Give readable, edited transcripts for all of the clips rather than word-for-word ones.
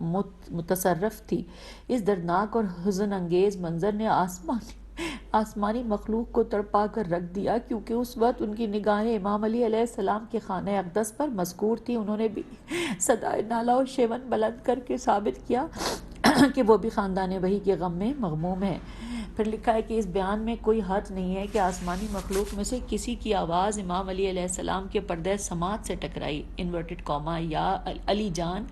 متصرف تھی۔ اس دردناک اور حزن انگیز منظر نے آسمانی مخلوق کو تڑپا کر رکھ دیا، کیونکہ اس وقت ان کی نگاہیں امام علی علیہ السلام کے خانہ اقدس پر مذکور تھی۔ انہوں نے بھی صدائے نالہ و شیون بلند کر کے ثابت کیا کہ وہ بھی خاندان وحی کے غم میں مغموم ہے۔ پھر لکھا ہے کہ اس بیان میں کوئی حرج نہیں ہے کہ آسمانی مخلوق میں سے کسی کی آواز امام علی علیہ السلام کے پردہ سماعت سے ٹکرائی، انورٹڈ کاما، یا علی جان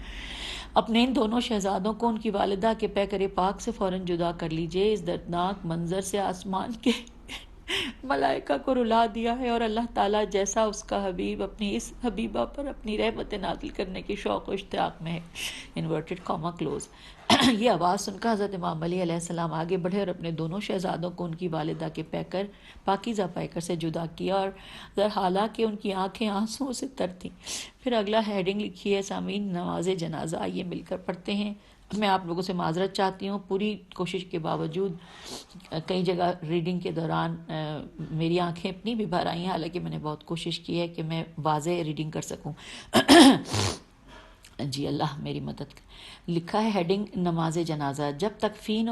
اپنے ان دونوں شہزادوں کو ان کی والدہ کے پیکر پاک سے فوراً جدا کر لیجئے۔ اس دردناک منظر سے آسمان کے ملائکہ کو رلا دیا ہے، اور اللہ تعالیٰ جیسا اس کا حبیب اپنی اس حبیبہ پر اپنی رحمت نازل کرنے کی شوق و اشتیاق میں ہے، انورٹڈ کاما کلوز۔ یہ آواز سن کر حضرت امام علی علیہ السلام آگے بڑھے اور اپنے دونوں شہزادوں کو ان کی والدہ کے پیکر پاکیزہ پیکر سے جدا کیا، اور حالانکہ ان کی آنکھیں آنسوؤں سے تر تھیں۔ پھر اگلا ہیڈنگ لکھی ہے سامعین، نماز جنازہ۔ آئیے مل کر پڑھتے ہیں۔ میں آپ لوگوں سے معذرت چاہتی ہوں، پوری کوشش کے باوجود کئی جگہ ریڈنگ کے دوران میری آنکھیں اپنی بھی بھر آئی ہیں، حالانکہ میں نے بہت کوشش کی ہے کہ میں واضح ریڈنگ کر سکوں۔ جی اللہ میری مدد کر۔ لکھا ہے ہیڈنگ نماز جنازہ۔ جب تکفین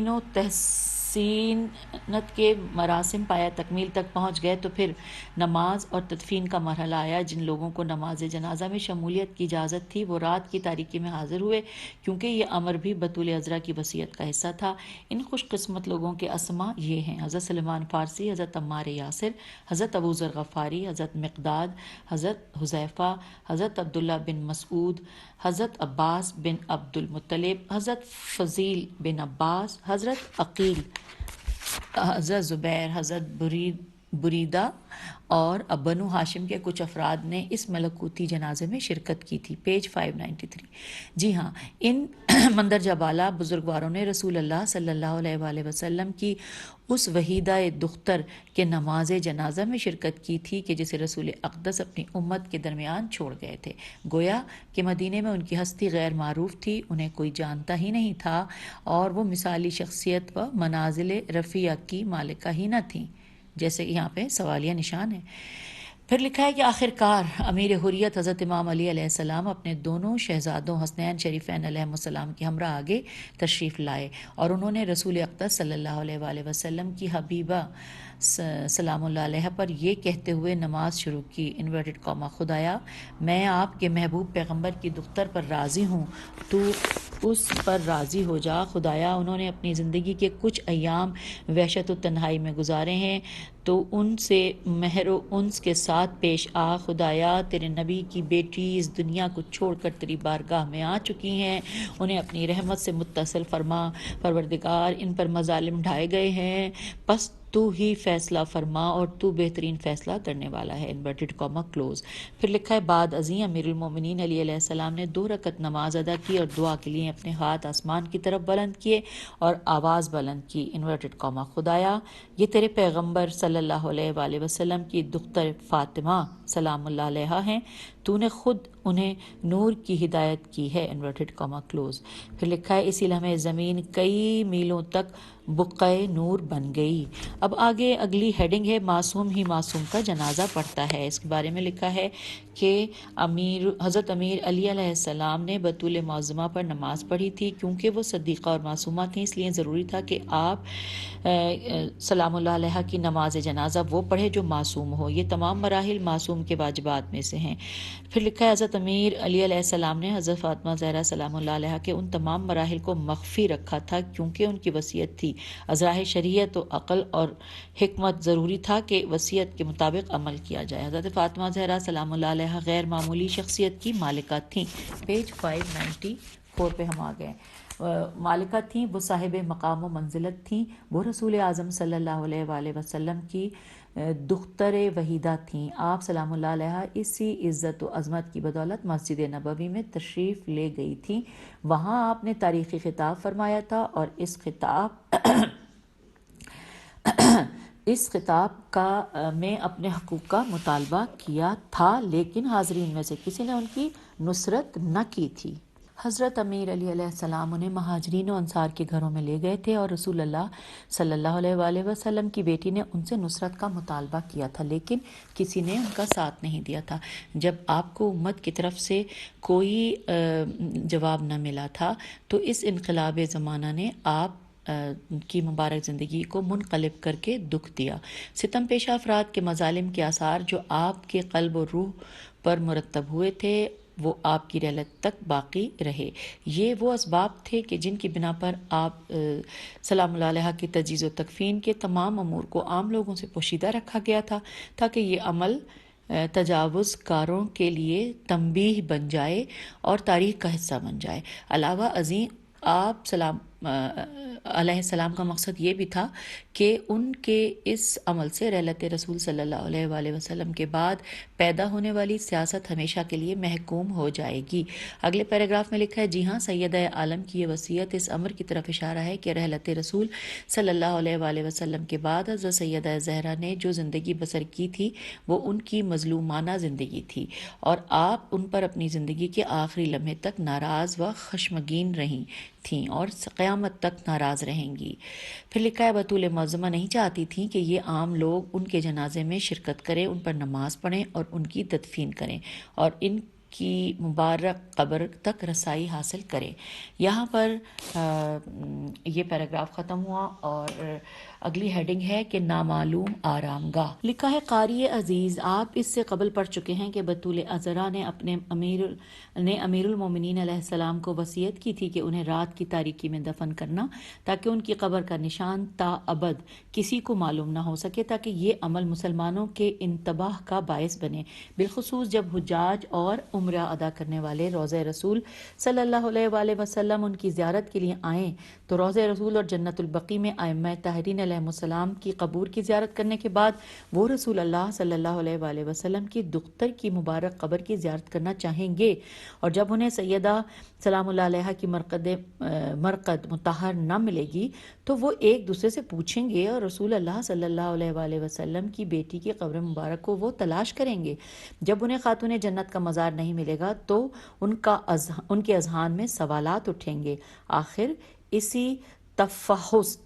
و تحسینت کے مراسم پایا تکمیل تک پہنچ گئے تو پھر نماز اور تدفین کا مرحلہ آیا۔ جن لوگوں کو نماز جنازہ میں شمولیت کی اجازت تھی وہ رات کی تاریکی میں حاضر ہوئے، کیونکہ یہ امر بھی بطول عذرا کی وصیت کا حصہ تھا۔ ان خوش قسمت لوگوں کے اسما یہ ہیں: حضرت سلمان فارسی، حضرت عمار یاسر، حضرت ابو ذر غفاری، حضرت مقداد، حضرت حذیفہ، حضرت عبداللہ بن مسعود، حضرت عباس بن عبد المطلب، حضرت فضیل بن عباس، حضرت عقیل، حضرت زبیر، حضرت بریدہ اور بنو ہاشم کے کچھ افراد نے اس ملکوتی جنازے میں شرکت کی تھی۔ پیج 593۔ جی ہاں، ان مندرجہ بالا بزرگواروں نے رسول اللہ صلی اللہ علیہ وآلہ وسلم کی اس وحیدہ دختر کے نماز جنازہ میں شرکت کی تھی کہ جسے رسول اقدس اپنی امت کے درمیان چھوڑ گئے تھے۔ گویا کہ مدینے میں ان کی ہستی غیر معروف تھی، انہیں کوئی جانتا ہی نہیں تھا، اور وہ مثالی شخصیت و منازل رفیع کی مالکہ ہی نہ تھیں، جیسے یہاں پہ سوالیہ نشان ہے۔ پھر لکھا ہے کہ آخر کار امیر حریت حضرت امام علی علیہ السلام اپنے دونوں شہزادوں حسنین شریفین علیہ السلام کے ہمراہ آگے تشریف لائے، اور انہوں نے رسول اقدس صلی اللہ علیہ وآلہ وسلم کی حبیبہ سلام اللہ علیہ پر یہ کہتے ہوئے نماز شروع کی، انورٹڈ کاما، خدایا میں آپ کے محبوب پیغمبر کی دختر پر راضی ہوں، تو اس پر راضی ہو جا۔ خدایا انہوں نے اپنی زندگی کے کچھ ایام وحشت و تنہائی میں گزارے ہیں، تو ان سے مہر و انس کے ساتھ پیش آ۔ خدایا تیرے نبی کی بیٹی اس دنیا کو چھوڑ کر تیری بارگاہ میں آ چکی ہیں، انہیں اپنی رحمت سے متصل فرما۔ پروردگار ان پر مظالم ڈھائے گئے ہیں، پس تو ہی فیصلہ فرما، اور تو بہترین فیصلہ کرنے والا ہے، انورٹڈ کاما کلوز۔ پھر لکھا ہے بعد ازیں امیر المومنین علی علیہ السلام نے 2 رکعت نماز ادا کی اور دعا کے لیے اپنے ہاتھ آسمان کی طرف بلند کیے اور آواز بلند کی، انورٹڈ کاما، خدایا یہ تیرے پیغمبر صلی اللہ علیہ وآلہ وسلم کی دختر فاطمہ سلام اللہ علیہا ہیں، تو نے خود انہیں نور کی ہدایت کی ہے، انورٹڈ کاما کلوز۔ پھر لکھا ہے اسی لمحے زمین کئی میلوں تک بقعہ نور بن گئی۔ اب آگے اگلی ہیڈنگ ہے معصوم ہی معصوم کا جنازہ پڑھتا ہے۔ اس کے بارے میں لکھا ہے کہ حضرت امیر علی علیہ السلام نے بطول معظمہ پر نماز پڑھی تھی، کیونکہ وہ صدیقہ اور معصومہ تھیں، اس لیے ضروری تھا کہ آپ سلام اللہ علیہ کی نماز جنازہ وہ پڑھے جو معصوم ہو۔ یہ تمام مراحل معصوم کے واجبات میں سے ہیں۔ پھر لکھا ہے حضرت امیر علی علیہ السلام نے حضرت فاطمہ زہرا سلام اللہ علیہ کے ان تمام مراحل کو مخفی رکھا تھا، کیونکہ ان کی وصیت تھی۔ ازراہ شریعت و عقل اور حکمت ضروری تھا کہ وصیت کے مطابق عمل کیا جائے۔ حضرت فاطمہ زہرا سلام اللہ علیہ غیر معمولی شخصیت کی مالکہ تھیں۔ پیج 594 پہ ہم آ گئے۔ مالکہ تھیں، وہ صاحب مقام و منزلت تھیں، وہ رسول اعظم صلی اللہ علیہ وآلہ وسلم کی دختر وحیدہ تھیں۔ آپ سلام اللہ علیہ اسی عزت و عظمت کی بدولت مسجد نبوی میں تشریف لے گئی تھیں۔ وہاں آپ نے تاریخی خطاب فرمایا تھا، اور اس خطاب میں اپنے حقوق کا مطالبہ کیا تھا، لیکن حاضرین میں سے کسی نے ان کی نصرت نہ کی تھی۔ حضرت امیر علیہ السلام انہیں مہاجرین و انصار کے گھروں میں لے گئے تھے اور رسول اللہ صلی اللہ علیہ وآلہ وسلم کی بیٹی نے ان سے نصرت کا مطالبہ کیا تھا، لیکن کسی نے ان کا ساتھ نہیں دیا تھا۔ جب آپ کو امت کی طرف سے کوئی جواب نہ ملا تھا تو اس انقلاب زمانہ نے آپ کی مبارک زندگی کو منقلب کر کے دکھ دیا۔ ستم پیشہ افراد کے مظالم کے آثار جو آپ کے قلب و روح پر مرتب ہوئے تھے وہ آپ کی رحلت تک باقی رہے۔ یہ وہ اسباب تھے کہ جن کی بنا پر آپ سلام اللہ علیہ کی تجہیز و تکفین کے تمام امور کو عام لوگوں سے پوشیدہ رکھا گیا تھا تاکہ یہ عمل تجاوز کاروں کے لیے تنبیہ بن جائے اور تاریخ کا حصہ بن جائے۔ علاوہ ازیں آپ سلام علیہ السلام کا مقصد یہ بھی تھا کہ ان کے اس عمل سے رحلت رسول صلی اللہ علیہ وآلہ وسلم کے بعد پیدا ہونے والی سیاست ہمیشہ کے لیے محکوم ہو جائے گی۔ اگلے پیراگراف میں لکھا ہے، جی ہاں، سیدہ عالم کی یہ وصیت اس امر کی طرف اشارہ ہے کہ رحلت رسول صلی اللہ علیہ وآلہ وسلم کے بعد حضرت سیدہ زہرا نے جو زندگی بسر کی تھی وہ ان کی مظلومانہ زندگی تھی اور آپ ان پر اپنی زندگی کے آخری لمحے تک ناراض و خشمگین رہی تھیں اور قیامت تک ناراض رہیں گی۔ پھر لکھا ہے، بطول معظمہ نہیں چاہتی تھیں کہ یہ عام لوگ ان کے جنازے میں شرکت کریں، ان پر نماز پڑھیں اور ان کی تدفین کریں اور ان کی مبارک قبر تک رسائی حاصل کریں۔ یہاں پر یہ پیراگراف ختم ہوا اور اگلی ہیڈنگ ہے کہ نامعلوم آرام گاہ۔ لکھا ہے، قاری عزیز، آپ اس سے قبل پڑھ چکے ہیں کہ بطول عذرا نے اپنے امیر المومنین علیہ السلام کو وصیت کی تھی کہ انہیں رات کی تاریکی میں دفن کرنا تاکہ ان کی قبر کا نشان تا ابد کسی کو معلوم نہ ہو سکے، تاکہ یہ عمل مسلمانوں کے انتباہ کا باعث بنے، بالخصوص جب حجاج اور عمرہ ادا کرنے والے روضہ رسول صلی اللہ علیہ وآلہ وسلم ان کی زیارت کے لیے آئیں تو روضہ رسول اور جنت البقیع میں ائمہ طاہرین علیہ السلام کی قبور کی زیارت کرنے کے بعد وہ رسول اللہ صلی اللہ علیہ وآلہ وسلم کی دختر کی مبارک قبر کی زیارت کرنا چاہیں گے، اور جب انہیں سیدہ سلام اللہ علیہ کی مرقد مطہر نہ ملے گی تو وہ ایک دوسرے سے پوچھیں گے اور رسول اللہ صلی اللہ علیہ وآلہ وسلم کی بیٹی کی قبر مبارک کو وہ تلاش کریں گے۔ جب انہیں خاتون جنت کا مزار نہیں ملے گا تو ان کے اذہان میں سوالات اٹھیں گے۔ آخر اسی تفحص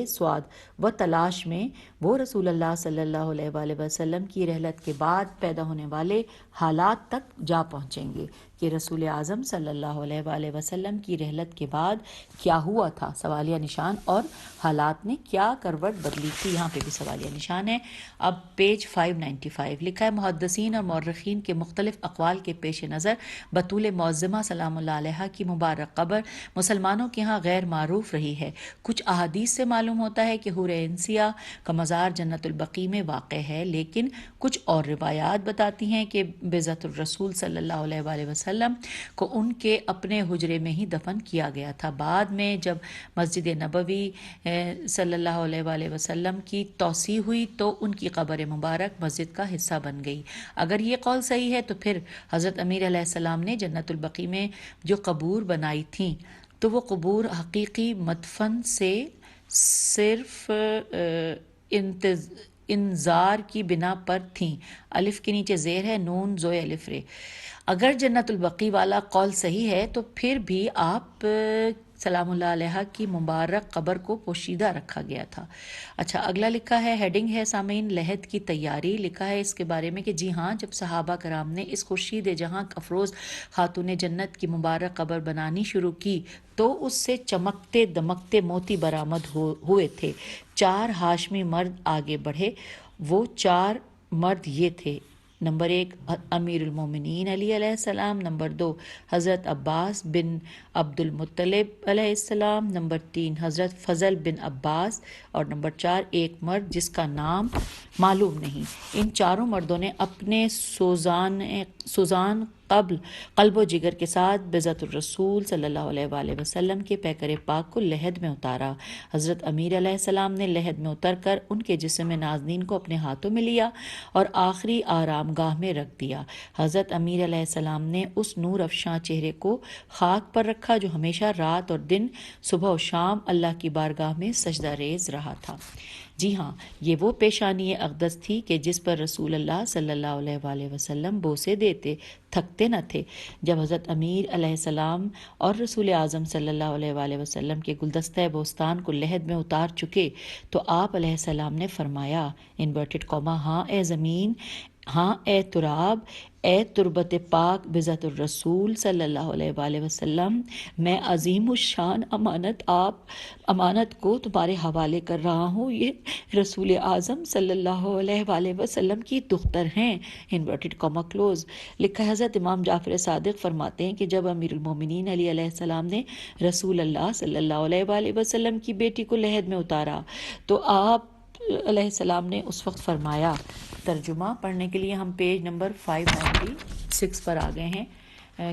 سواد و تلاش میں وہ رسول اللہ صلی اللہ علیہ وآلہ وسلم کی رحلت کے بعد پیدا ہونے والے حالات تک جا پہنچیں گے کہ رسول اعظم صلی اللہ علیہ وآلہ وسلم کی رحلت کے بعد کیا ہوا تھا، سوالیہ نشان، اور حالات نے کیا کروٹ بدلی تھی۔ یہاں پہ بھی سوالیہ نشان ہے۔ اب پیج 595 لکھا ہے، محدثین اور مورخین کے مختلف اقوال کے پیش نظر بطول معظمہ سلام اللہ علیہ کی مبارک قبر مسلمانوں کے ہاں غیر معروف رہی ہے۔ کچھ احادیث سے معلوم ہوتا ہے کہ حور انسیہ کا مزار جنت البقیع میں واقع ہے، لیکن کچھ اور روایات بتاتی ہیں کہ بعثت الرسول صلی اللہ علیہ وآلہ وسلم کو ان کے اپنے حجرے میں ہی دفن کیا گیا تھا۔ بعد میں جب مسجد نبوی صلی اللہ علیہ وآلہ وسلم کی توسیع ہوئی تو ان کی قبر مبارک مسجد کا حصہ بن گئی۔ اگر یہ قول صحیح ہے تو پھر حضرت امیر علیہ السلام نے جنت البقیع میں جو قبور بنائی تھیں تو وہ قبور حقیقی مدفن سے صرف انذار کی بنا پر تھیں۔ الف کے نیچے زیر ہے، نون زوئے الف رے۔ اگر جنت البقیع والا قول صحیح ہے تو پھر بھی آپ سلام اللہ علیہ کی مبارک قبر کو پوشیدہ رکھا گیا تھا۔ اچھا، اگلا لکھا ہے، ہیڈنگ ہے سامعین، لحد کی تیاری۔ لکھا ہے اس کے بارے میں کہ جی ہاں، جب صحابہ کرام نے اس خورشید جہاں افروز خاتون جنت کی مبارک قبر بنانی شروع کی تو اس سے چمکتے دمکتے موتی برآمد ہوئے تھے۔ 4 ہاشمی مرد آگے بڑھے۔ وہ 4 مرد یہ تھے: نمبر 1 امیر المومنین علی علیہ السلام، نمبر 2 حضرت عباس بن عبد المطلب علیہ السلام، نمبر 3 حضرت فضل بن عباس، اور نمبر 4 ایک مرد جس کا نام معلوم نہیں۔ ان چاروں مردوں نے اپنے سوزان قلب و جگر کے ساتھ بعثت الرسول صلی اللہ علیہ وآلہ وسلم کے پیکر پاک کو لحد میں اتارا۔ حضرت امیر علیہ السلام نے لحد میں اتر کر ان کے جسم نازنین کو اپنے ہاتھوں میں لیا اور آخری آرام گاہ میں رکھ دیا۔ حضرت امیر علیہ السلام نے اس نور افشاں چہرے کو خاک پر رکھا جو ہمیشہ رات اور دن، صبح و شام اللہ کی بارگاہ میں سجدہ ریز رہا تھا۔ جی ہاں، یہ وہ پیشانی اقدس تھی کہ جس پر رسول اللہ صلی اللہ علیہ وآلہ وسلم بوسے دیتے تھکتے نہ تھے۔ جب حضرت امیر علیہ السلام اور رسول اعظم صلی اللہ علیہ وآلہ وسلم کے گلدستہ بوستان کو لحد میں اتار چکے تو آپ علیہ السلام نے فرمایا انورٹڈ کاما ہاں اے زمین، ہاں اے تراب، اے تربت پاک بذات الرسول صلی اللہ علیہ وآلہ وسلم، میں عظیم الشان امانت کو تمہارے حوالے کر رہا ہوں۔ یہ رسول اعظم صلی اللہ علیہ وآلہ وسلم کی دختر ہیں، انورٹڈ کاما کلوز۔ لکھا ہے حضرت امام جعفر صادق فرماتے ہیں کہ جب امیر المومنین علی علیہ السلام نے رسول اللہ صلی اللہ علیہ وآلہ وسلم کی بیٹی کو لحد میں اتارا تو آپ علیہ السلام نے اس وقت فرمایا، ترجمہ پڑھنے کے لیے ہم پیج نمبر 596 پر آ گئے ہیں،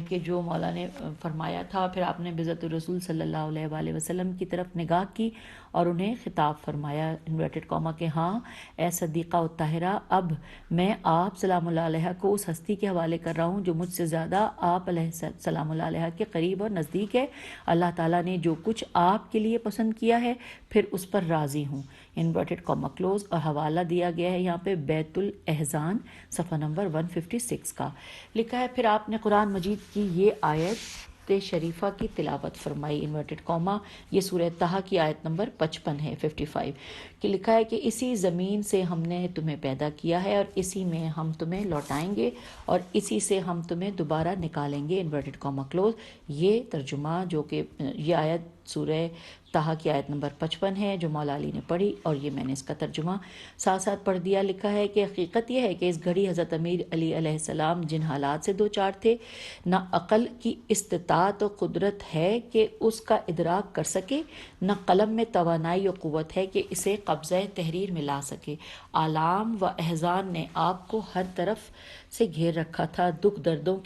کہ جو مولا نے فرمایا تھا، پھر آپ نے بذات الرسول صلی اللہ علیہ وآلہ وسلم کی طرف نگاہ کی اور انہیں خطاب فرمایا انورٹڈ کاما کہ ہاں اے صدیقہ و طاہرہ، اب میں آپ سلام اللہ علیہ کو اس ہستی کے حوالے کر رہا ہوں جو مجھ سے زیادہ آپ علیہ سلام اللہ علیہ کے قریب اور نزدیک ہے۔ اللہ تعالیٰ نے جو کچھ آپ کے لیے پسند کیا ہے پھر اس پر راضی ہوں، انورٹڈ کاما کلوز۔ اور حوالہ دیا گیا ہے یہاں پہ بیت الاحزان صفحہ نمبر 156 کا۔ لکھا ہے پھر آپ نے قرآن مجید کی یہ آیت شریفہ کی تلاوت فرمائی، انورٹڈ کاما، یہ سورہ طہ کی آیت نمبر 55 ہے، 55، کہ لکھا ہے کہ اسی زمین سے ہم نے تمہیں پیدا کیا ہے اور اسی میں ہم تمہیں لوٹائیں گے اور اسی سے ہم تمہیں دوبارہ نکالیں گے، انورٹڈ کاما کلوز۔ یہ ترجمہ جو کہ یہ آیت سورہ طہ کی آیت نمبر 55 ہے جو مولا علی نے پڑھی، اور یہ میں نے اس کا ترجمہ ساتھ ساتھ پڑھ دیا۔ لکھا ہے کہ حقیقت یہ ہے کہ اس گھڑی حضرت امیر علی علیہ السلام جن حالات سے دو چار تھے، نہ عقل کی استطاعت و قدرت ہے کہ اس کا ادراک کر سکے، نہ قلم میں توانائی و قوت ہے کہ اسے قبضہ تحریر میں لا سکے۔ آلام و احزان نے آپ کو ہر طرف سے گھیر رکھا تھا، دکھ دردوں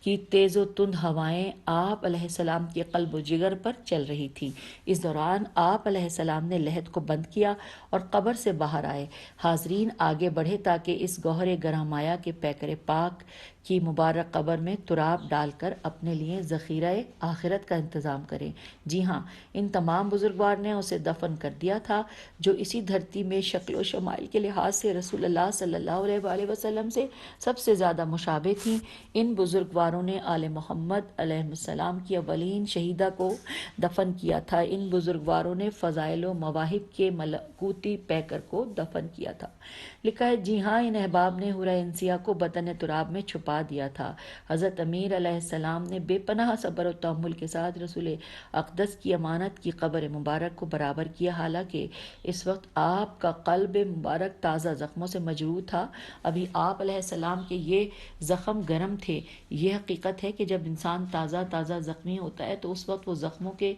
کی تیز و تند ہوائیں آپ علیہ السلام کے قلب و جگر پر چل رہی تھی۔ اس دوران آپ علیہ السلام نے لحد کو بند کیا اور قبر سے باہر آئے۔ حاضرین آگے بڑھے تاکہ اس گوہر گرامایا کے پیکر پاک کی مبارک قبر میں تراب ڈال کر اپنے لیے ذخیرہ آخرت کا انتظام کریں۔ جی ہاں، ان تمام بزرگوار نے اسے دفن کر دیا تھا جو اسی دھرتی میں شکل و شمائل کے لحاظ سے رسول اللہ صلی اللہ علیہ وآلہ وسلم سے سب سے زیادہ مشابہ تھیں۔ ان بزرگواروں نے آل محمد علیہ السلام کی اولین شہیدہ کو دفن کیا تھا۔ ان بزرگواروں نے فضائل و مواہب کے ملکوتی پیکر کو دفن کیا تھا۔ لکھا ہے جی ہاں، ان احباب نے حورہ انسیہ کو بطن تراب میں چھپا دیا تھا۔ حضرت امیر علیہ السلام نے بے پناہ صبر و تحمل کے ساتھ رسول اقدس کی امانت کی قبر مبارک کو برابر کیا، حالانکہ اس وقت آپ کا قلب مبارک تازہ زخموں سے مجروح تھا۔ ابھی آپ علیہ السلام کے یہ زخم گرم تھے۔ یہ حقیقت ہے کہ جب انسان تازہ زخمی ہوتا ہے تو اس وقت وہ زخموں کے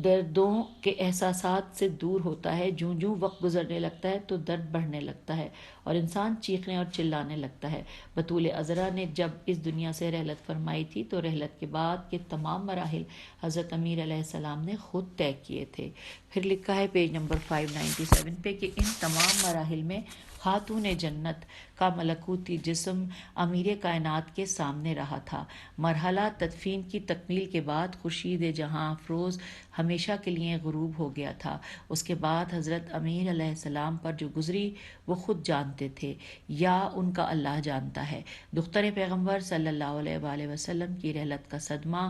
دردوں کے احساسات سے دور ہوتا ہے۔ جوں جوں وقت گزرنے لگتا ہے تو درد بڑھنے لگتا ہے اور انسان چیخنے اور چلانے لگتا ہے۔ بطول عذرا نے جب اس دنیا سے رحلت فرمائی تھی تو رحلت کے بعد کے تمام مراحل حضرت امیر علیہ السلام نے خود طے کیے تھے۔ پھر لکھا ہے پیج نمبر 597 پہ کہ ان تمام مراحل میں خاتون جنت کا ملکوتی جسم امیر کائنات کے سامنے رہا تھا۔ مرحلہ تدفین کی تکمیل کے بعد خورشید جہاں افروز ہمیشہ کے لیے غروب ہو گیا تھا۔ اس کے بعد حضرت امیر علیہ السلام پر جو گزری وہ خود جانتے تھے یا ان کا اللہ جانتا ہے۔ دختر پیغمبر صلی اللہ علیہ وآلہ وسلم کی رحلت کا صدمہ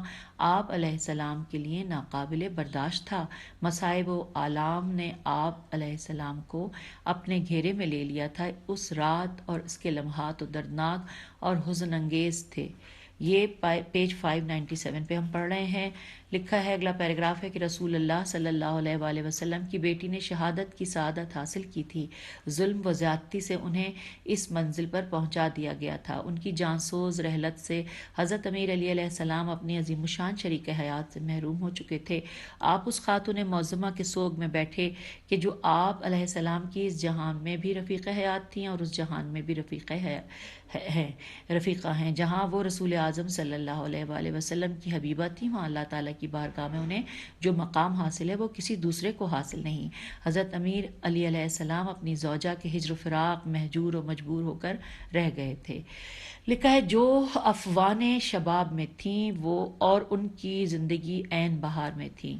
آپ علیہ السلام کے لیے ناقابل برداشت تھا۔ مصائب و آلام نے آپ علیہ السلام کو اپنے گھیرے میں لے لیا تھا۔ اس رات اور اس کے لمحات و دردناک اور حزن انگیز تھے۔ یہ پیج 597 پہ ہم پڑھ رہے ہیں۔ لکھا ہے اگلا پیراگراف ہے کہ رسول اللہ صلی اللہ علیہ وآلہ وسلم کی بیٹی نے شہادت کی سعادت حاصل کی تھی۔ ظلم و زیادتی سے انہیں اس منزل پر پہنچا دیا گیا تھا۔ ان کی جانسوز رحلت سے حضرت امیر علی علیہ السلام اپنی عظیم الشان شریک حیات سے محروم ہو چکے تھے۔ آپ اس خاتون معظمہ کے سوگ میں بیٹھے کہ جو آپ علیہ السلام کی اس جہان میں بھی رفیق حیات تھیں اور اس جہان میں بھی رفیقہ ہیں۔ جہاں وہ رسول اعظم صلی اللہ علیہ وآلہ وسلم کی حبیبہ تھیں، وہاں اللہ تعالیٰ کی بارگاہ میں انہیں جو مقام حاصل ہے وہ کسی دوسرے کو حاصل نہیں۔ حضرت امیر علی علیہ السلام اپنی زوجہ کے ہجر و فراق محجور و مجبور ہو کر رہ گئے تھے۔ لکھا ہے جو افواہیں شباب میں تھیں وہ اور ان کی زندگی عین بہار میں تھی.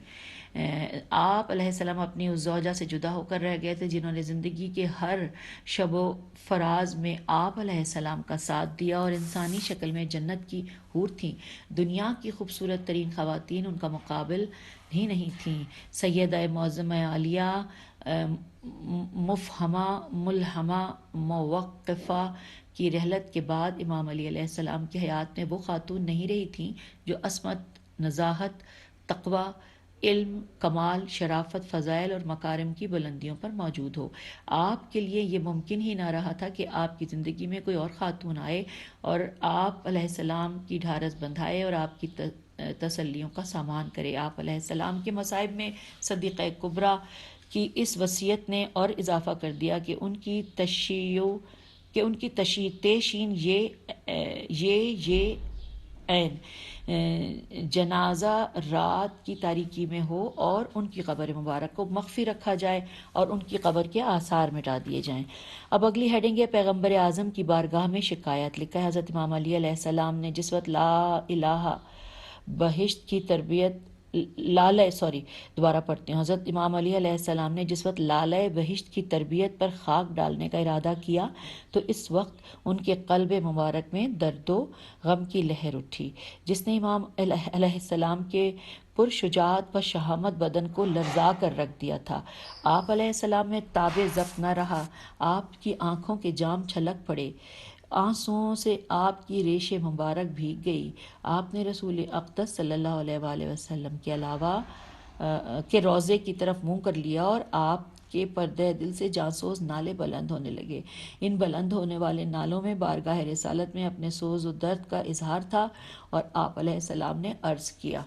آپ علیہ السلام اپنی اس زوجہ سے جدا ہو کر رہ گئے تھے جنہوں نے زندگی کے ہر شب و فراز میں آپ علیہ السلام کا ساتھ دیا اور انسانی شکل میں جنت کی حور تھیں. دنیا کی خوبصورت ترین خواتین ان کا مقابل ہی نہیں تھیں. سیدہ معظمہ عالیہ، مفہمہ ملہمہ موقفہ کی رحلت کے بعد امام علی علیہ السلام کی حیات میں وہ خاتون نہیں رہی تھیں جو عصمت، نزاہت، تقوی، علم، کمال، شرافت، فضائل اور مکارم کی بلندیوں پر موجود ہو. آپ کے لیے یہ ممکن ہی نہ رہا تھا کہ آپ کی زندگی میں کوئی اور خاتون آئے اور آپ علیہ السلام کی ڈھارس بندھائے اور آپ کی تسلیوں کا سامان کرے. آپ علیہ السلام کے مصائب میں صدیقہ کبریٰ کی اس وصیت نے اور اضافہ کر دیا کہ ان کی تشین یہ جنازہ رات کی تاریکی میں ہو اور ان کی قبر مبارک کو مخفی رکھا جائے اور ان کی قبر کے آثار مٹا دیے جائیں. اب اگلی ہیڈنگ ہے پیغمبر اعظم کی بارگاہ میں شکایت. لکھا ہے حضرت امام علی علیہ السلام نے جس وقت لا الہ بہشت کی تربیت دوبارہ پڑھتی ہوں. حضرت امام علی علیہ السلام نے جس وقت لالہ بہشت کی تربیت پر خاک ڈالنے کا ارادہ کیا تو اس وقت ان کے قلب مبارک میں درد و غم کی لہر اٹھی جس نے امام علیہ السلام کے پرشجاعت و شہامت بدن کو لرزا کر رکھ دیا تھا. آپ علیہ السلام میں تاب ضبط نہ رہا. آپ کی آنکھوں کے جام چھلک پڑے، آنسوؤں سے آپ کی ریش مبارک بھیگ گئی. آپ نے رسول اقدس صلی اللہ علیہ وآلہ وسلم کے علاوہ کے روضے کی طرف منہ کر لیا اور آپ کے پردہ دل سے جانسوز نالے بلند ہونے لگے. ان بلند ہونے والے نالوں میں بارگاہ رسالت میں اپنے سوز و درد کا اظہار تھا اور آپ علیہ السلام نے عرض کیا.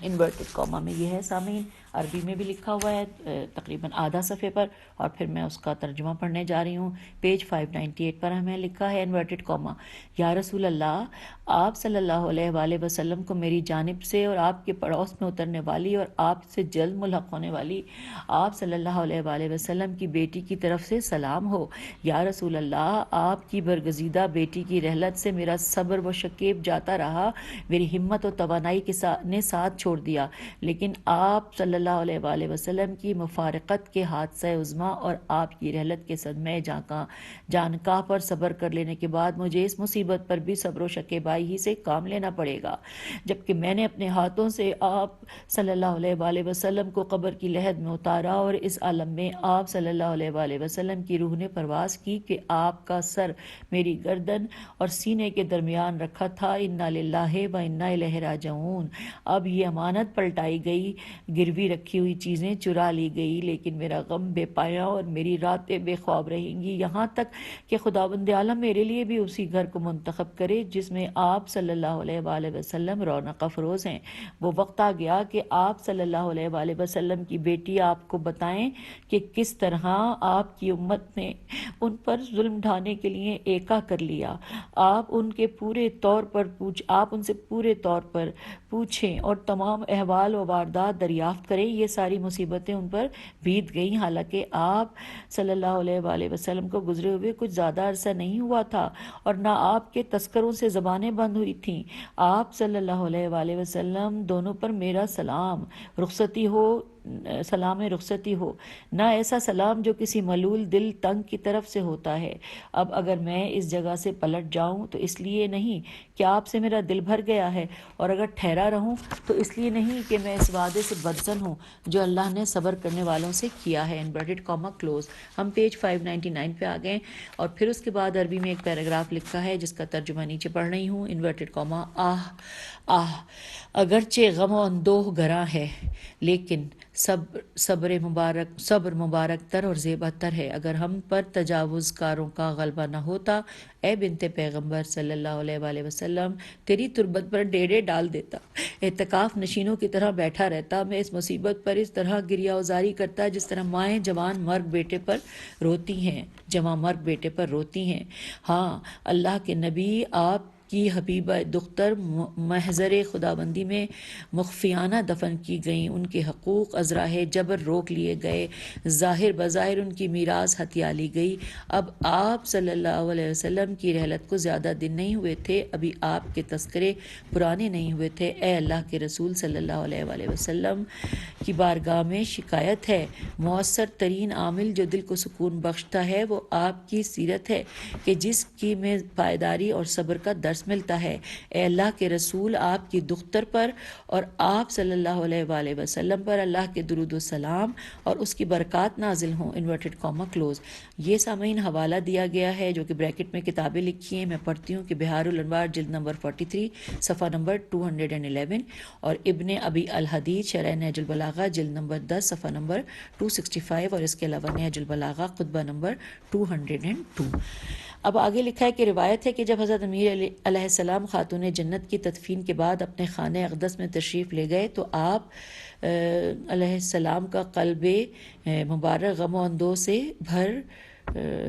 انورٹڈ کاما میں یہ ہے سامعین، عربی میں بھی لکھا ہوا ہے تقریباً آدھا صفحے پر، اور پھر میں اس کا ترجمہ پڑھنے جا رہی ہوں. پیج 598 پر ہمیں لکھا ہے انورٹڈ کاما: یا رسول اللہ، آپ صلی اللہ علیہ وآلہ وسلم کو میری جانب سے اور آپ کے پڑوس میں اترنے والی اور آپ سے جلد ملحق ہونے والی آپ صلی اللہ علیہ وآلہ وسلم کی بیٹی کی طرف سے سلام ہو. یا رسول اللہ، آپ کی برگزیدہ بیٹی کی رحلت سے میرا صبر و شکیب جاتا رہا، میری ہمت و توانائی نے ساتھ چھوڑ دیا، لیکن آپ صلی اللہ علیہ وآلہ وسلم کی مفارقت کے حادثہ عظمیٰ اور آپ کی رحلت کے صدمے جانکاہ پر صبر کر لینے کے بعد مجھے اس مصیبت پر بھی صبر و شکیبائی ہی سے کام لینا پڑے گا، جبکہ میں نے اپنے ہاتھوں سے آپ صلی اللہ علیہ وآلہ وسلم کو قبر کی لحد میں اتارا اور اس عالم میں آپ صلی اللہ علیہ وآلہ وسلم کی روح نے پرواز کی کہ آپ کا سر میری گردن اور سینے کے درمیان رکھا تھا. انا للہ و انا الیہ راجعون. اب یہ امانت پلٹائی گئی، گروی رکھی ہوئی چیزیں چرا لی گئی، لیکن میرا غم بے پایا اور میری راتیں بے خواب رہیں گی، یہاں تک کہ خداوند عالم میرے لیے بھی اسی گھر کو منتخب کرے جس میں آپ صلی اللہ علیہ وآلہ وسلم رونق افروز ہیں. وہ وقت آ گیا کہ آپ صلی اللہ علیہ وآلہ وسلم کی بیٹی آپ کو بتائیں کہ کس طرح آپ کی امت نے ان پر ظلم ڈھانے کے لیے ایکا کر لیا. آپ ان سے پورے طور پر پوچھیں اور تمام احوال و واردات دریافت کریں. یہ ساری مصیبتیں ان پر بیت گئیں، حالانکہ آپ صلی اللہ علیہ وآلہ وسلم کو گزرے ہوئے کچھ زیادہ عرصہ نہیں ہوا تھا اور نہ آپ کے تذکروں سے زبانیں بند ہوئی تھیں. آپ صلی اللہ علیہ وآلہ وسلم دونوں پر میرا سلام رخصتی ہو، نہ ایسا سلام جو کسی ملول دل تنگ کی طرف سے ہوتا ہے. اب اگر میں اس جگہ سے پلٹ جاؤں تو اس لیے نہیں کہ آپ سے میرا دل بھر گیا ہے، اور اگر ٹھہرا رہوں تو اس لیے نہیں کہ میں اس وعدے سے بدظن ہوں جو اللہ نے صبر کرنے والوں سے کیا ہے. Inverted comma close. ہم پیج 599 پہ آ گئے اور پھر اس کے بعد عربی میں ایک پیراگراف لکھا ہے جس کا ترجمہ نیچے پڑھ رہی ہوں. انورٹڈ کاما: آہ اگرچہ غم و اندوہ گراں ہے لیکن صبر مبارک تر اور زیبا تر ہے. اگر ہم پر تجاوز کاروں کا غلبہ نہ ہوتا، اے بنت پیغمبر صلی اللہ علیہ وآلہ وسلم، تیری تربت پر ڈیرے ڈال دیتا، اعتکاف نشینوں کی طرح بیٹھا رہتا. میں اس مصیبت پر اس طرح گریہ وزاری کرتا جس طرح مائیں جواں مرگ بیٹے پر روتی ہیں. ہاں، اللہ کے نبی، آپ کی حبیبہ دختر محضر خداوندی میں مخفیانہ دفن کی گئیں، ان کے حقوق ازراہ جبر روک لیے گئے، ظاہر بظاہر ان کی میراث ہتھیا لی گئی۔ اب آپ صلی اللہ علیہ وسلم کی رحلت کو زیادہ دن نہیں ہوئے تھے، ابھی آپ کے تذکرے پرانے نہیں ہوئے تھے۔ اے اللہ کے رسول صلی اللہ علیہ وآلہ وسلم کی بارگاہ میں شکایت ہے، مؤثر ترین عامل جو دل کو سکون بخشتا ہے وہ آپ کی سیرت ہے کہ جس کی میں پائیداری اور صبر کا درس ملتا ہے۔ اے اللہ کے رسول، آپ کی دختر پر اور آپ صلی اللہ علیہ وآلہ وسلم پر اللہ کے درود و سلام اور اس کی برکات نازل ہوں، انورٹڈ کاما کلوز۔ یہ سامعین حوالہ دیا گیا ہے جو کہ بریکٹ میں کتابیں لکھی ہیں، میں پڑھتی ہوں کہ بہار الانوار جلد نمبر 43 صفحہ نمبر 211، اور ابن ابی الحدید شرح نہج البلاغہ جلد نمبر 10 صفحہ نمبر 265، اور اس کے علاوہ نہج البلاغہ خطبہ نمبر 202۔ اب آگے لکھا ہے کہ روایت ہے کہ جب حضرت امیر علیہ السلام خاتون جنت کی تدفین کے بعد اپنے خانہ اقدس میں تشریف لے گئے تو آپ علیہ السلام کا قلب مبارک غم و اندوہ سے بھر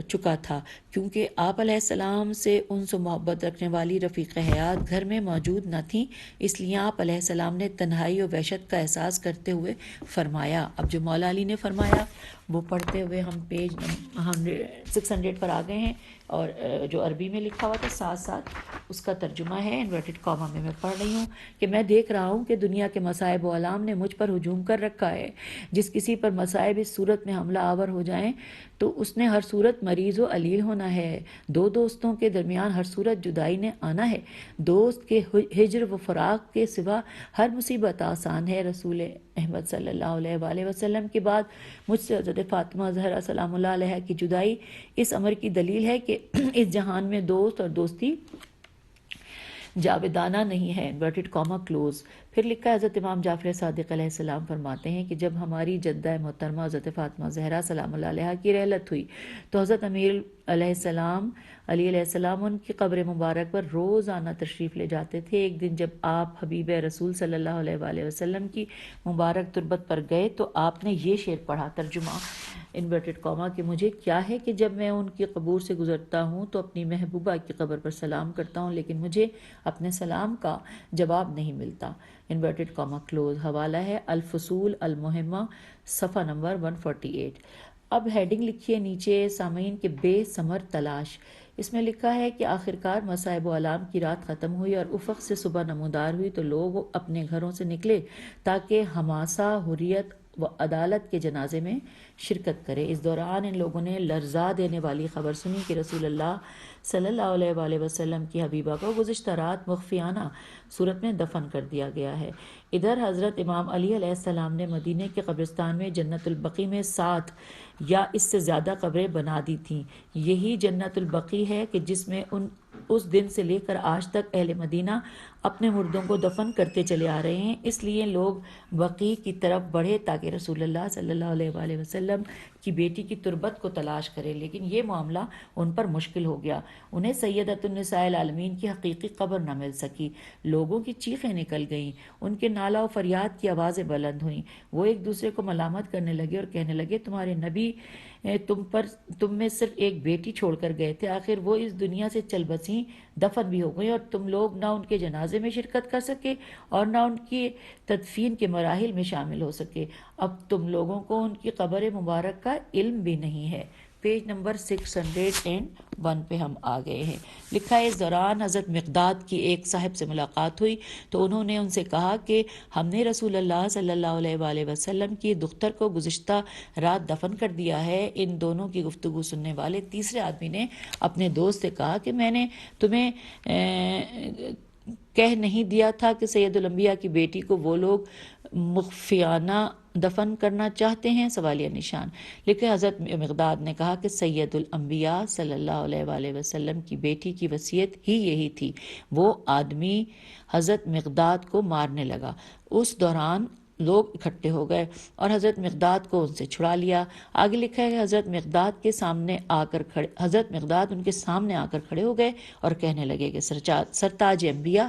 چکا تھا، کیونکہ آپ علیہ السلام سے انس و محبت رکھنے والی رفیق حیات گھر میں موجود نہ تھیں، اس لیے آپ علیہ السلام نے تنہائی و وحشت کا احساس کرتے ہوئے فرمایا۔ اب جو مولا علی نے فرمایا وہ پڑھتے ہوئے ہم پیج 600 پر آ گئے ہیں، اور جو عربی میں لکھا ہوا تھا ساتھ ساتھ اس کا ترجمہ ہے انورٹڈ کاما میں پڑھ رہی ہوں کہ میں دیکھ رہا ہوں کہ دنیا کے مصائب و علام نے مجھ پر ہجوم کر رکھا ہے۔ جس کسی پر مصائب اس صورت میں حملہ آور ہو جائیں تو اس نے ہر صورت مریض و علیل ہونا ہے۔ دو دوستوں کے درمیان ہر صورت جدائی نے آنا ہے۔ دوست کے ہجر و فراق کے سوا ہر مصیبت آسان ہے۔ رسول احمد صلی اللہ علیہ وآلہ وسلم کے بعد مجھ سے حضرت فاطمہ زہرا سلام اللہ علیہ کی جدائی اس امر کی دلیل ہے کہ اس جہان میں دوست اور دوستی جاویدانہ نہیں ہے، انورٹڈ کاما کلوز۔ پھر لکھا ہے حضرت امام جعفر صادق علیہ السلام فرماتے ہیں کہ جب ہماری جدہ محترمہ حضرت فاطمہ زہرا سلام اللہ علیہ کی رحلت ہوئی تو حضرت امیر علیہ السلام علی علیہ السلام ان کی قبر مبارک پر روزانہ تشریف لے جاتے تھے۔ ایک دن جب آپ حبیب رسول صلی اللہ علیہ وآلہ وسلم کی مبارک تربت پر گئے تو آپ نے یہ شعر پڑھا، ترجمہ انورٹڈ کاما، کہ مجھے کیا ہے کہ جب میں ان کی قبور سے گزرتا ہوں تو اپنی محبوبہ کی قبر پر سلام کرتا ہوں، لیکن مجھے اپنے سلام کا جواب نہیں ملتا، انورٹڈ کاما کلوز۔ حوالہ ہے الفصول المہمہ صفحہ نمبر 148۔ اب ہیڈنگ لکھی ہے نیچے سامعین کے بے ثمر تلاش۔ اس میں لکھا ہے کہ آخرکار مصائب و علام کی رات ختم ہوئی اور افق سے صبح نمودار ہوئی تو لوگ اپنے گھروں سے نکلے تاکہ حماسہ، حریت و عدالت کے جنازے میں شرکت کرے۔ اس دوران ان لوگوں نے لرزا دینے والی خبر سنی کہ رسول اللہ صلی اللہ علیہ وآلہ وسلم کی حبیبہ کو گزشتہ رات مخفیانہ صورت میں دفن کر دیا گیا ہے۔ ادھر حضرت امام علی علیہ السلام نے مدینے کے قبرستان میں جنت البقیع میں 7 یا اس سے زیادہ قبریں بنا دی تھیں۔ یہی جنت البقیع ہے کہ جس میں اس دن سے لے کر آج تک اہل مدینہ اپنے مردوں کو دفن کرتے چلے آ رہے ہیں۔ اس لیے لوگ بقیع کی طرف بڑھے تاکہ رسول اللہ صلی اللہ علیہ وآلہ وسلم کی بیٹی کی تربت کو تلاش کرے، لیکن یہ معاملہ ان پر مشکل ہو گیا۔ انہیں سیدۃ النساء العالمین کی حقیقی قبر نہ مل سکی۔ لوگوں کی چیخیں نکل گئیں، ان کے نالہ و فریاد کی آوازیں بلند ہوئیں۔ وہ ایک دوسرے کو ملامت کرنے لگے اور کہنے لگے تمہارے نبی تم میں صرف ایک بیٹی چھوڑ کر گئے تھے، آخر وہ اس دنیا سے چل بسیں، دفن بھی ہو گئی اور تم لوگ نہ ان کے جنازے میں شرکت کر سکے اور نہ ان کی تدفین کے مراحل میں شامل ہو سکے۔ اب تم لوگوں کو ان کی قبر مبارک کا علم بھی نہیں ہے۔ پیج نمبر 601 پہ ہم آ گئے ہیں۔ لکھا ہے اس دوران حضرت مقداد کی ایک صاحب سے ملاقات ہوئی تو انہوں نے ان سے کہا کہ ہم نے رسول اللہ صلی اللہ علیہ وآلہ وسلم کی دختر کو گزشتہ رات دفن کر دیا ہے۔ ان دونوں کی گفتگو سننے والے تیسرے آدمی نے اپنے دوست سے کہا کہ میں نے تمہیں کہہ نہیں دیا تھا کہ سید الانبیاء کی بیٹی کو وہ لوگ مخفیانہ دفن کرنا چاہتے ہیں، سوالیہ نشان۔ لیکن حضرت مقداد نے کہا کہ سید الانبیاء صلی اللہ علیہ وآلہ وسلم کی بیٹی کی وصیت ہی یہی تھی۔ وہ آدمی حضرت مقداد کو مارنے لگا۔ اس دوران لوگ اکٹھے ہو گئے اور حضرت مقداد کو ان سے چھڑا لیا۔ آگے لکھا ہے کہ حضرت مقداد ان کے سامنے آ کر کھڑے ہو گئے اور کہنے لگے کہ سرتاج انبیاء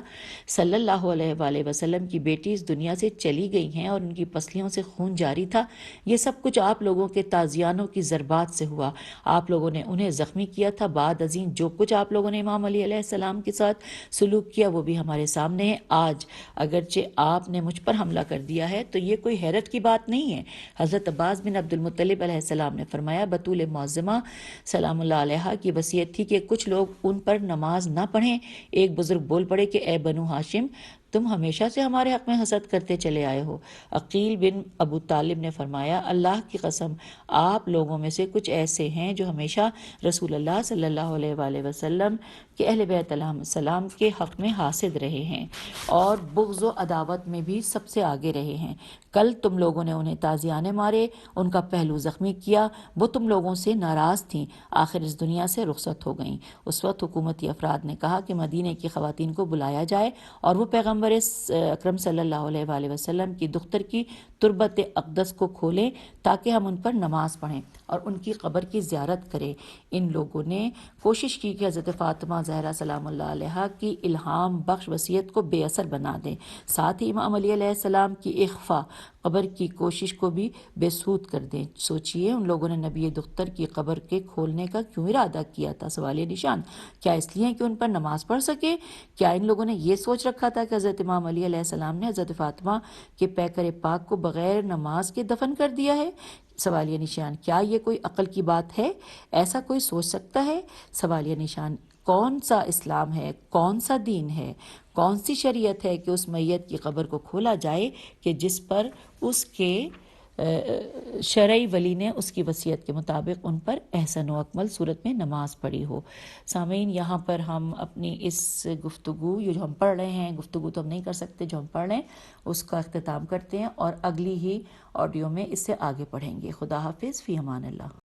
صلی اللہ علیہ وآلہ وسلم کی بیٹی اس دنیا سے چلی گئی ہیں اور ان کی پسلیوں سے خون جاری تھا۔ یہ سب کچھ آپ لوگوں کے تازیانوں کی ضربات سے ہوا۔ آپ لوگوں نے انہیں زخمی کیا تھا۔ بعد ازیں جو کچھ آپ لوگوں نے امام علی علیہ السلام کے ساتھ سلوک کیا وہ بھی ہمارے سامنے ہے۔ آج اگرچہ آپ نے مجھ پر حملہ کر دیا ہے تو یہ کوئی حیرت کی بات نہیں ہے۔ حضرت عباس بن عبد المطلب علیہ السلام نے فرمایا، بطول معظمہ سلام اللہ علیہا کی وصیت تھی کہ کچھ لوگ ان پر نماز نہ پڑھیں۔ ایک بزرگ بول پڑے کہ اے بنو ہاشم، تم ہمیشہ سے ہمارے حق میں حسد کرتے چلے آئے ہو۔ عقیل بن ابو طالب نے فرمایا، اللہ کی قسم آپ لوگوں میں سے کچھ ایسے ہیں جو ہمیشہ رسول اللہ صلی اللہ علیہ وآلہ وسلم کہ اہل بیت علیہ السلام کے حق میں حاسد رہے ہیں اور بغض و عداوت میں بھی سب سے آگے رہے ہیں۔ کل تم لوگوں نے انہیں تازیانے مارے، ان کا پہلو زخمی کیا، وہ تم لوگوں سے ناراض تھیں، آخر اس دنیا سے رخصت ہو گئیں۔ اس وقت حکومتی افراد نے کہا کہ مدینے کی خواتین کو بلایا جائے اور وہ پیغمبر اکرم صلی اللہ علیہ وآلہ وسلم کی دختر کی تربت اقدس کو کھولیں تاکہ ہم ان پر نماز پڑھیں اور ان کی قبر کی زیارت کریں۔ ان لوگوں نے کوشش کی کہ حضرت فاطمہ زہرا سلام اللہ علیہا کی الہام بخش وصیت کو بے اثر بنا دیں، ساتھ ہی امام علی علیہ السلام کی اخفاء قبر کی کوشش کو بھی بے سود کر دیں۔ سوچئے ان لوگوں نے نبی دختر کی قبر کے کھولنے کا کیوں ارادہ کیا تھا؟ سوالیہ نشان۔ کیا اس لیے کہ ان پر نماز پڑھ سکے؟ کیا ان لوگوں نے یہ سوچ رکھا تھا کہ حضرت امام علی علیہ السلام نے حضرت فاطمہ کے پیکر پاک کو بغیر نماز کے دفن کر دیا ہے؟ سوالیہ نشان۔ کیا یہ کوئی عقل کی بات ہے؟ ایسا کوئی سوچ سکتا ہے؟ سوالیہ نشان۔ کون سا اسلام ہے، کون سا دین ہے، کون سی شریعت ہے کہ اس میت کی قبر کو کھولا جائے کہ جس پر اس کے شرعی ولی نے اس کی وصیت کے مطابق ان پر احسن و اکمل صورت میں نماز پڑھی ہو۔ سامعین، یہاں پر ہم اپنی اس گفتگو جو ہم پڑھ رہے ہیں، گفتگو تو ہم نہیں کر سکتے، جو ہم پڑھ رہے ہیں اس کا اختتام کرتے ہیں اور اگلی ہی آڈیو میں اس سے آگے پڑھیں گے۔ خدا حافظ، فی امان اللہ۔